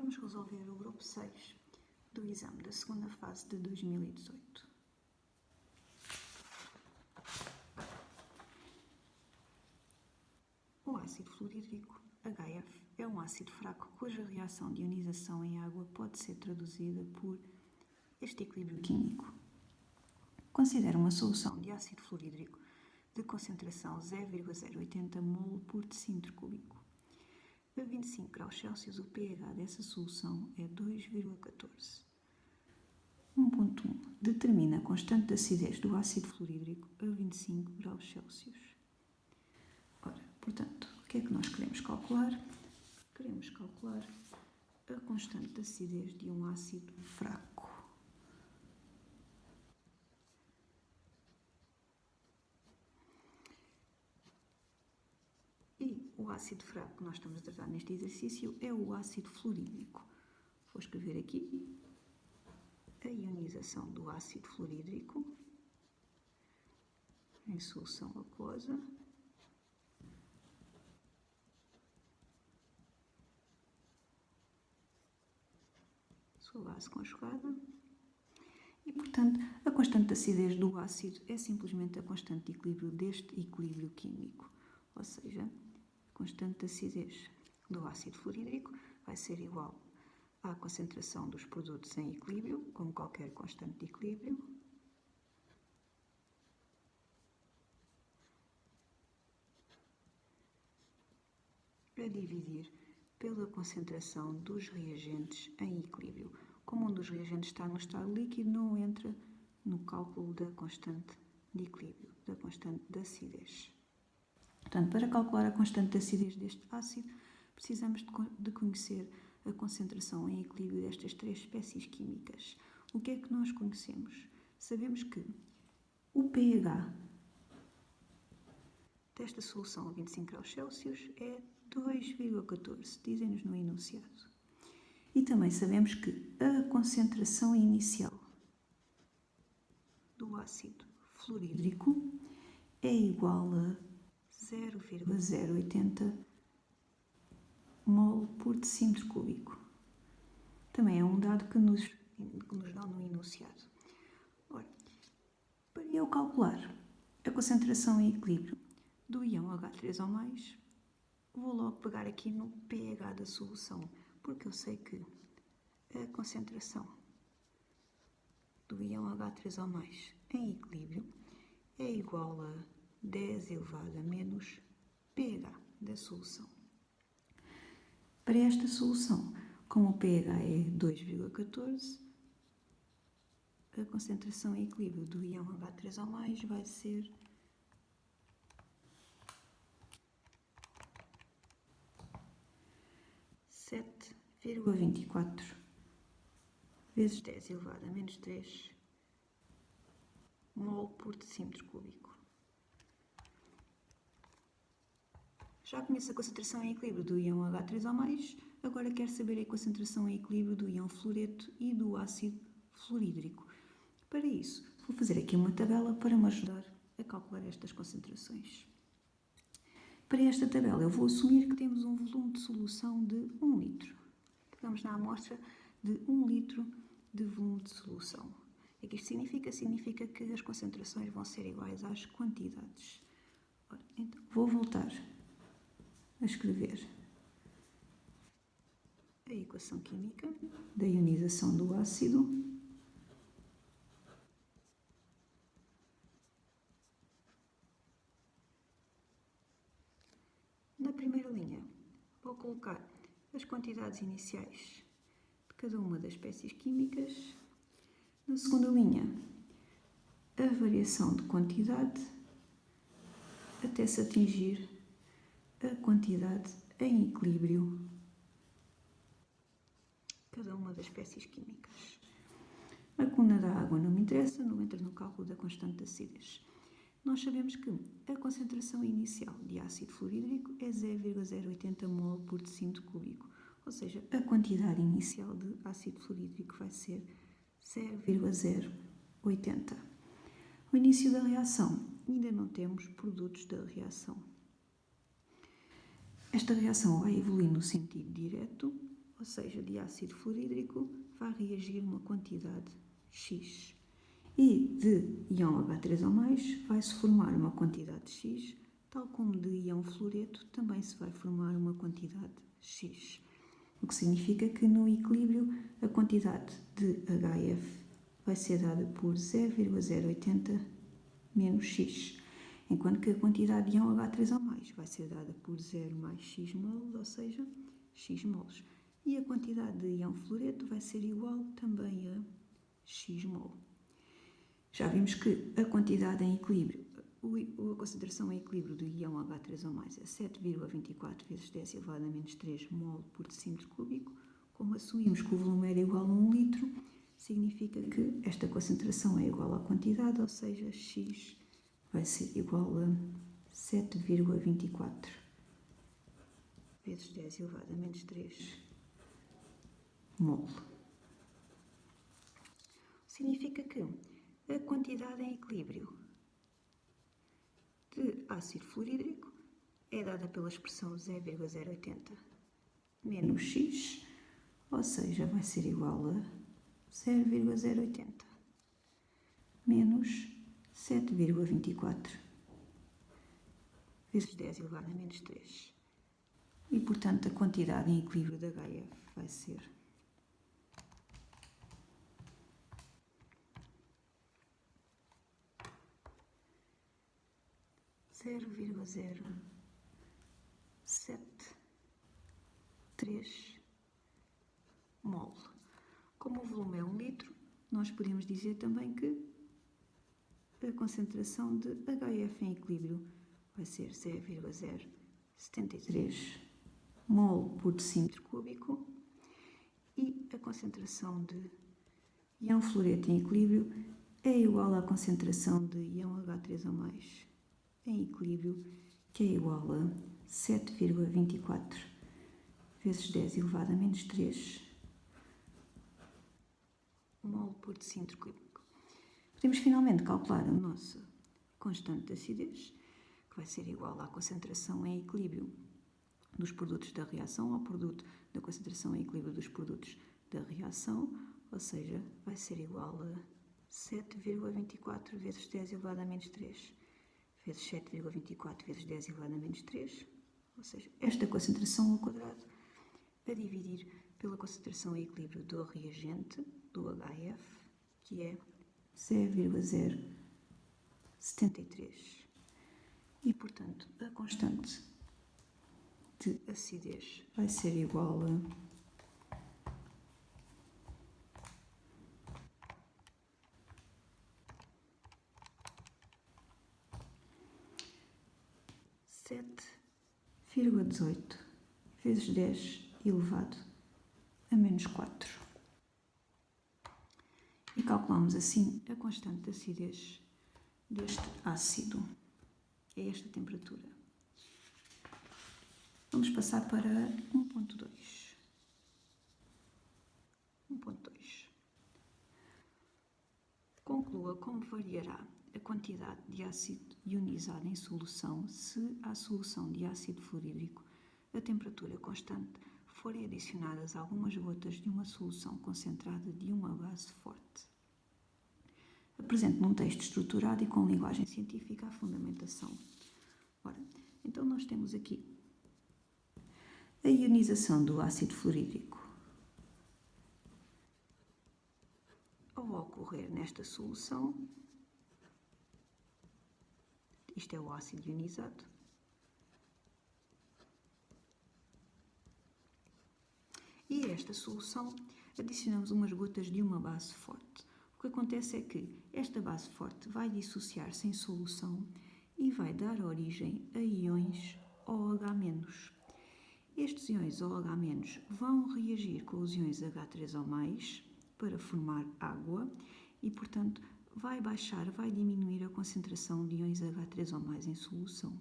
Vamos resolver o grupo 6 do exame da segunda fase de 2018. O ácido fluorídrico, HF, é um ácido fraco cuja reação de ionização em água pode ser traduzida por este equilíbrio químico. Considere uma solução de ácido fluorídrico de concentração 0,080 mol por decímetro cúbico. A 25 graus Celsius, o pH dessa solução é 2,14. 1.1. Determina a constante de acidez do ácido fluorídrico a 25 graus Celsius. Ora, portanto, o que é que nós queremos calcular? Queremos calcular a constante de acidez de um ácido fraco. E o ácido fraco que nós estamos a tratar neste exercício é o ácido fluorídrico. Vou escrever aqui a ionização do ácido fluorídrico em solução aquosa. Sua base conjugada. E, portanto, a constante de acidez do ácido é simplesmente a constante de equilíbrio deste equilíbrio químico. Ou seja, a constante de acidez do ácido fluorídrico vai ser igual à concentração dos produtos em equilíbrio, como qualquer constante de equilíbrio, a dividir pela concentração dos reagentes em equilíbrio. Como um dos reagentes está no estado líquido, não entra no cálculo da constante de equilíbrio, da constante de acidez. Portanto, para calcular a constante de acidez deste ácido, precisamos de conhecer a concentração em equilíbrio destas três espécies químicas. O que é que nós conhecemos? Sabemos que o pH desta solução a 25 graus Celsius é 2,14, dizem-nos no enunciado. E também sabemos que a concentração inicial do ácido fluorídrico é igual a 0,080 mol por decímetro cúbico. Também é um dado que nos dá no enunciado. Ora, para eu calcular a concentração em equilíbrio do íon H3O+, vou logo pegar aqui no pH da solução, porque eu sei que a concentração do íon H3O+, em equilíbrio é igual a 10 elevado a menos pH da solução. Para esta solução, como o pH é 2,14, a concentração em equilíbrio do íon H3O+, vai ser 7,24 vezes 10 elevado a menos 3 mol por decímetro cúbico. Já conheço a concentração em equilíbrio do íon H3O+, agora quero saber a concentração em equilíbrio do íon fluoreto e do ácido fluorídrico. Para isso, vou fazer aqui uma tabela para me ajudar a calcular estas concentrações. Para esta tabela, eu vou assumir que temos um volume de solução de 1 litro. Pegamos na amostra de 1 litro de volume de solução. O que isto significa? Significa que as concentrações vão ser iguais às quantidades. Ora, então, vou voltar a escrever a equação química da ionização do ácido. Na primeira linha, vou colocar as quantidades iniciais de cada uma das espécies químicas. Na segunda linha, a variação de quantidade até se atingir a quantidade em equilíbrio cada uma das espécies químicas. A coluna da água não me interessa, não entra no cálculo da constante de acidez. Nós sabemos que a concentração inicial de ácido fluorídrico é 0,080 mol por decímetro cúbico, ou seja, a quantidade inicial de ácido fluorídrico vai ser 0,080. No início da reação, ainda não temos produtos da reação. Esta reação vai evoluir no sentido direto, ou seja, de ácido fluorídrico, vai reagir uma quantidade X. E de íon H3O+, vai-se formar uma quantidade X, tal como de íon fluoreto também se vai formar uma quantidade X. O que significa que no equilíbrio a quantidade de HF vai ser dada por 0,080 menos X, enquanto que a quantidade de íon H3O+, vai ser dada por 0 mais X mols, ou seja, X mols. E a quantidade de íon fluoreto vai ser igual também a X mol. Já vimos que a quantidade em equilíbrio, a concentração em equilíbrio do íon H3O+ é 7,24 vezes 10 elevado a menos 3 mol por decímetro cúbico. Como assumimos que o volume era igual a 1 litro, significa que esta concentração é igual à quantidade, ou seja, X vai ser igual a 7,24 vezes 10 elevado a menos 3 mol. Significa que a quantidade em equilíbrio de ácido fluorídrico é dada pela expressão 0,080 menos X, ou seja, vai ser igual a 0,080 menos 7,24 vezes 10 elevado a menos 3. E, portanto, a quantidade em equilíbrio de HF vai ser 0,073 mol. Como o volume é 1 litro, nós podemos dizer também que a concentração de HF em equilíbrio vai ser 0,073 mol por decímetro cúbico e a concentração de íon fluoreto em equilíbrio é igual à concentração de íon H3O+ em equilíbrio, que é igual a 7,24 vezes 10 elevado a menos 3 mol por decímetro cúbico. Podemos finalmente calcular a nossa constante de acidez, que vai ser igual à concentração em equilíbrio dos produtos da reação ao produto da concentração em equilíbrio dos produtos da reação, ou seja, vai ser igual a 7,24 vezes 10 elevado a menos 3 vezes 7,24 vezes 10 elevado a menos 3, ou seja, esta concentração ao quadrado a dividir pela concentração em equilíbrio do reagente, do HF, que é 0,073. E, portanto, a constante de acidez vai ser igual a 7,18 vezes 10 elevado a menos 4. E calculamos assim a constante de acidez deste ácido a esta temperatura. Vamos passar para 1.2. 1.2. Conclua como variará a quantidade de ácido ionizado em solução se à solução de ácido fluorídrico a temperatura constante forem adicionadas algumas gotas de uma solução concentrada de uma base forte. Apresente num texto estruturado e com linguagem científica a fundamentação. Ora, então nós temos aqui a ionização do ácido fluorídrico. Ao ocorrer nesta solução, isto é o ácido ionizado, e a esta solução adicionamos umas gotas de uma base forte. O que acontece é que esta base forte vai dissociar-se em solução e vai dar origem a íons OH-. Estes íons OH- vão reagir com os íons H3O+, para formar água e, portanto, vai diminuir a concentração de íons H3O+ em solução.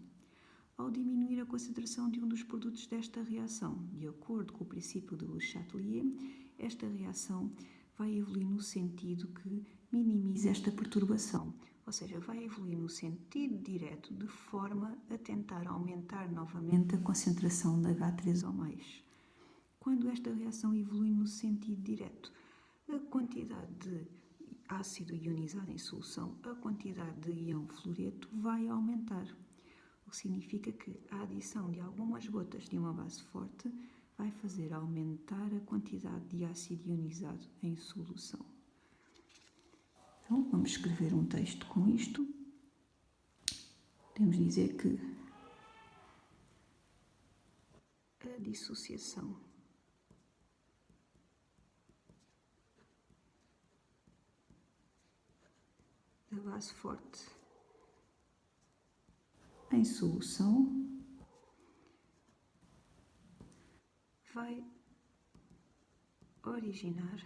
Ao diminuir a concentração de um dos produtos desta reação, de acordo com o princípio de Le Chatelier, esta reação vai evoluir no sentido que minimiza esta perturbação, ou seja, vai evoluir no sentido direto de forma a tentar aumentar novamente a concentração de H3O+. quando esta reação evolui no sentido direto, a quantidade de ácido ionizado em solução, a quantidade de íon fluoreto vai aumentar. O que significa que a adição de algumas gotas de uma base forte vai fazer aumentar a quantidade de ácido ionizado em solução. Então, vamos escrever um texto com isto. Podemos dizer que a dissociação da base forte em solução vai originar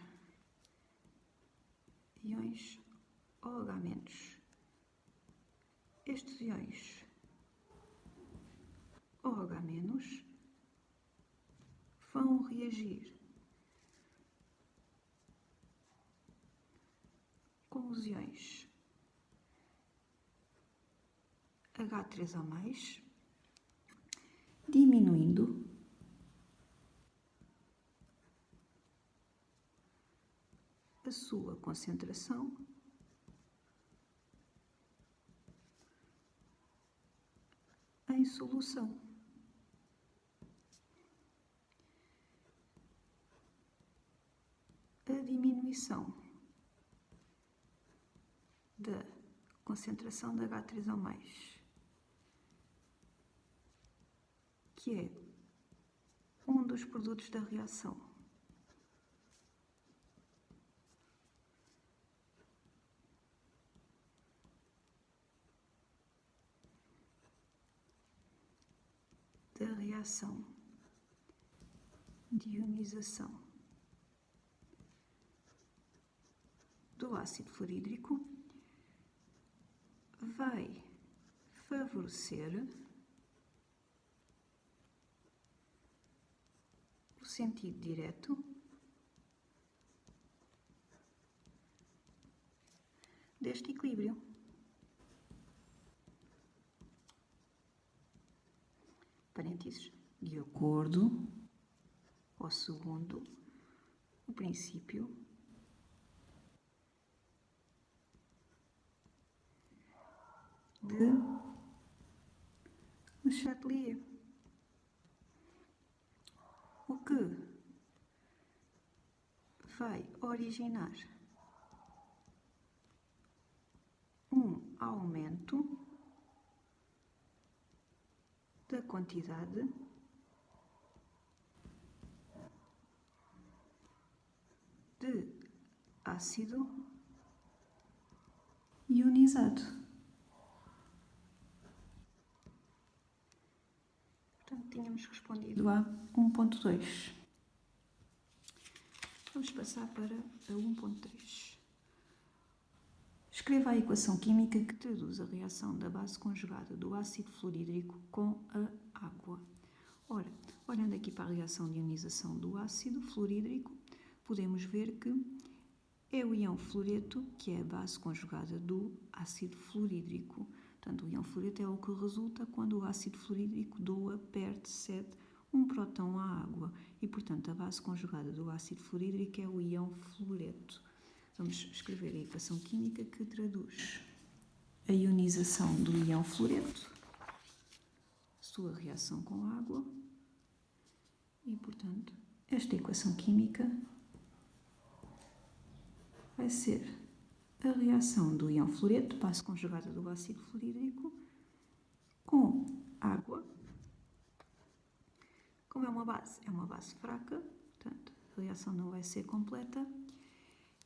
íons OH-. Estes íons OH- vão reagir com os íons H3O+, diminuindo a sua concentração em solução. A diminuição da concentração de H3O+, que é um dos produtos da reação, de ionização do ácido fluorídrico, vai favorecer o sentido direto deste equilíbrio. Parênteses, de acordo ou segundo o princípio de Le Chatelier, o que vai originar um aumento da quantidade de ácido ionizado. Portanto, tínhamos respondido a 1.2. Vamos passar para a 1.3. Escreva a equação química que traduz a reação da base conjugada do ácido fluorídrico com a água. Ora, olhando aqui para a reação de ionização do ácido fluorídrico, podemos ver que é o íon fluoreto que é a base conjugada do ácido fluorídrico. Portanto, o íon fluoreto é o que resulta quando o ácido fluorídrico doa, perde, cede um próton à água. E, portanto, a base conjugada do ácido fluorídrico é o íon fluoreto. Vamos escrever a equação química que traduz a ionização do íon fluoreto, sua reação com água, e, portanto, esta equação química vai ser a reação do íon fluoreto, base conjugada do ácido fluorídrico, com água. Como é uma base fraca, portanto, a reação não vai ser completa.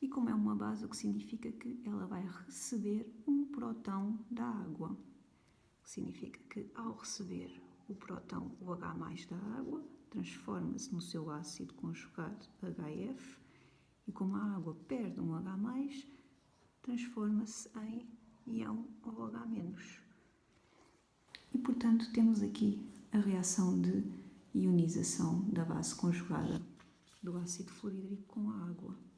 E como é uma base, o que significa que ela vai receber um próton da água. O que significa que, ao receber o próton, o H+ da água, transforma-se no seu ácido conjugado HF, e como a água perde um H+, transforma-se em íon OH-. E, portanto, temos aqui a reação de ionização da base conjugada do ácido fluorídrico com a água.